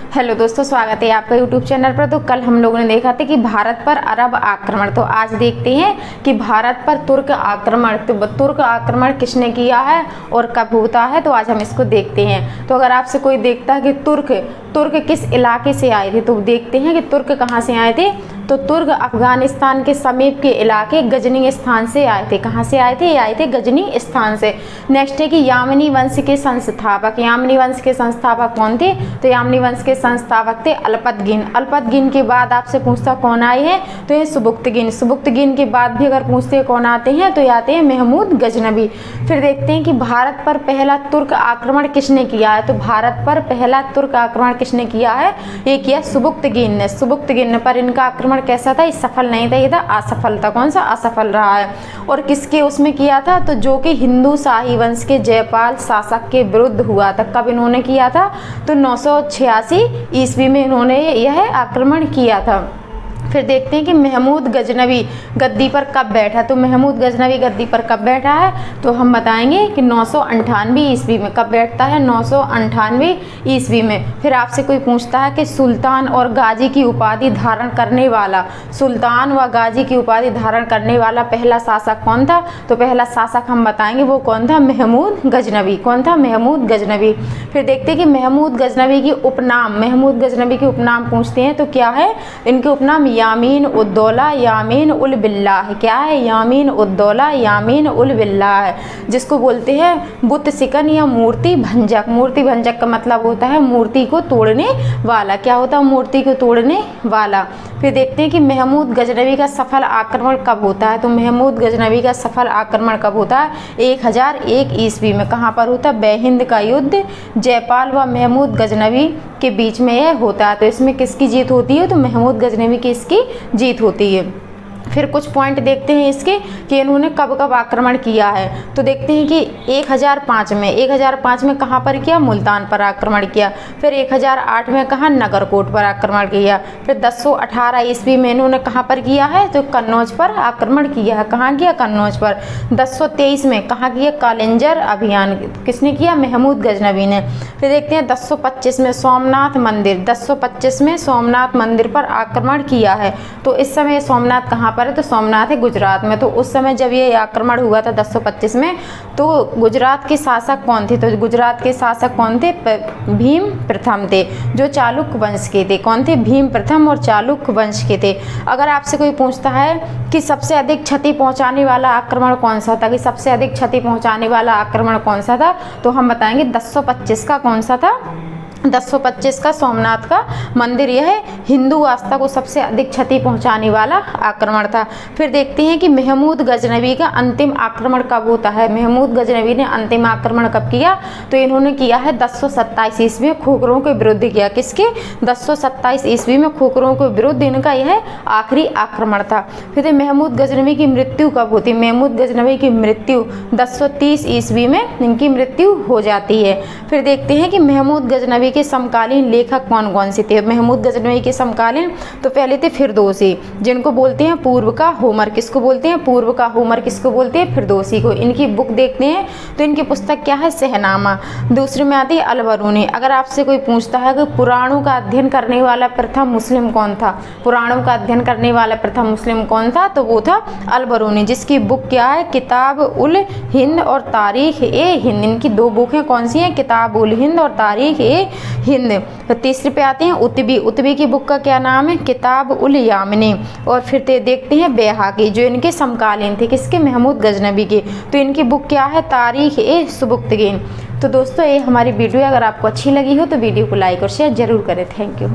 Hello दोस्तों, स्वागत है आपका यूट्यूब चैनल पर। तो कल हम लोगों ने देखा था कि भारत पर अरब आक्रमण। तो आज देखते हैं कि भारत पर तुर्क आक्रमण, तो तुर्क आक्रमण किसने किया है और कब होता है। तो आज हम इसको देखते हैं। तो अगर आपसे कोई देखता है कि तुर्क किस इलाके से आए थे, तो देखते हैं कि तुर्क कहाँ से आए थे। तो तुर्क अफगानिस्तान के समीप के इलाके गजनी स्थान से आए थे। कहाँ से आए थे? ये आए थे गजनी स्थान से। नेक्स्ट है कि यामिनी वंश के संस्थापक। यामिनी वंश के संस्थापक कौन थे? तो यामिनी वंश के संस्थापक थे अल्पतगिन। अल्पतगिन के बाद आपसे पूछता कौन आए हैं, तो ये सुबुक्तगिन। सुबुक्तगिन के बाद भी अगर पूछते हैं कौन आते हैं, तो ये आते हैं महमूद गजनवी। फिर देखते हैं कि भारत पर पहला तुर्क आक्रमण किसने किया है। तो भारत पर पहला तुर्क आक्रमण किसने किया है? ये किया सुबुक्तगिन ने। सुबुक्तगिन पर इनका आक्रमण कैसा था? ये सफल नहीं था, ये था असफल था। कौन सा? असफल रहा है। और किसके उसमें किया था? तो जो कि हिंदू शाही वंश के जयपाल शासक के विरुद्ध हुआ था। कब इन्होंने किया था? तो 986 ईस्वी में इन्होंने यह आक्रमण किया था। फिर देखते हैं कि महमूद गजनवी गद्दी पर कब बैठा। तो महमूद गजनवी गद्दी पर कब बैठा है? तो हम बताएंगे कि 998 ईस्वी में। कब बैठता है? 998 ईस्वी में। फिर आपसे कोई पूछता है कि सुल्तान और गाजी की उपाधि धारण करने वाला, सुल्तान व गाजी की उपाधि धारण करने वाला पहला शासक कौन था? तो पहला शासक हम बताएंगे वो कौन था? महमूद गजनवी। कौन था? महमूद गजनवी। फिर देखते हैं कि महमूद गजनवी की उपनाम, महमूद गजनवी की उपनाम पूछते हैं तो क्या है इनके उपनाम? यामीन उद्दौला, यामीन उल बिल्लाह। क्या है? यामीन उद्दौला, यामीन उल बिल्लाह है, जिसको बोलते हैं बुत सिकन या मूर्ति भंजक। मूर्ति भंजक का मतलब होता है मूर्ति को तोड़ने वाला। क्या होता है? मूर्ति को तोड़ने वाला। फिर देखते हैं कि महमूद गजनवी का सफल आक्रमण कब होता है। तो महमूद गजनवी का सफल आक्रमण कब होता है? 1001 ईस्वी में। कहाँ पर होता है? बेहिंद का युद्ध जयपाल व महमूद गजनवी के बीच में यह होता है। तो इसमें किसकी जीत होती है? तो महमूद गजनवी की इसकी जीत होती है। फिर कुछ पॉइंट देखते हैं इसके कि इन्होंने कब कब आक्रमण किया है। तो देखते हैं कि 1005 में, 1005 में कहाँ पर किया? मुल्तान पर आक्रमण किया। फिर 1008 में कहाँ? नगरकोट पर आक्रमण किया। फिर 1018 ईस्वी में इन्होंने कहाँ पर किया है? तो कन्नौज पर आक्रमण किया है। कहाँ किया? कन्नौज पर। 1023 में कहाँ किया? कालिंजर अभियान किसने किया? महमूद गजनवी ने। फिर देखते हैं 1025 में सोमनाथ मंदिर, 1025 में सोमनाथ मंदिर पर आक्रमण किया है। तो इस समय सोमनाथ कहाँ पर है? तो सोमनाथ है गुजरात में। तो उस समय जब ये आक्रमण हुआ था 1025 में, तो गुजरात के शासक कौन थे? तो गुजरात के शासक कौन थे? भीम प्रथम थे, जो चालुक्य वंश के थे। कौन थे? भीम प्रथम और चालुक्य वंश के थे। अगर आपसे कोई पूछता है कि सबसे अधिक क्षति पहुंचाने वाला आक्रमण कौन सा था, कि सबसे अधिक क्षति पहुंचाने वाला आक्रमण कौन सा था, तो हम बताएंगे 1025 का कौन सा था? 1025 का सोमनाथ का मंदिर, यह हिंदू आस्था को सबसे अधिक क्षति पहुंचाने वाला आक्रमण था। फिर देखते हैं कि महमूद गजनवी का अंतिम आक्रमण कब होता है। महमूद गजनवी ने अंतिम आक्रमण कब किया? तो इन्होंने किया है 1027 ईस्वी में खोखरों के विरुद्ध किया। किसके? 1027 ईस्वी में खोखरों के विरुद्ध इनका यह आखिरी आक्रमण था। फिर महमूद गजनवी की मृत्यु कब होती? महमूद गजनवी की मृत्यु 1030 ईस्वी में इनकी मृत्यु हो जाती है। फिर देखते हैं कि महमूद गजनवी के समकालीन लेखक कौन कौन से थे। महमूद गजनवी के समकालीन तो पहले थे फिरदौसी, जिनको बोलते हैं पूर्व का होमर। किसको बोलते हैं? पूर्व का होमर। किसको बोलते हैं? फिरदौसी को। इनकी बुक देखते हैं तो इनकी पुस्तक क्या है? शहनामा। दूसरे में आती है अलबरूनी। अगर आपसे कोई पूछता है कि पुराणों का अध्ययन करने वाला प्रथम मुस्लिम कौन था, पुराणों का अध्ययन करने वाला प्रथम मुस्लिम कौन था, तो वो था अलबरूनी, जिसकी बुक क्या है? किताब उल हिंद और तारीख ए हिंद। इनकी दो बुक हैं। कौन सी हैं? किताब उल हिंद और तारीख ए हिंद। तो तीसरे पे आते हैं उतबी। उतबी की बुक का क्या नाम है? किताब उल यामिनी। और फिर देखते हैं बैहाकी, जो इनके समकालीन थे। किसके? महमूद गजनवी के। तो इनकी बुक क्या है? तारीख ए सुबुक्तगिन। तो दोस्तों, ये हमारी वीडियो अगर आपको अच्छी लगी हो तो वीडियो को लाइक और शेयर जरूर करें। Thank you.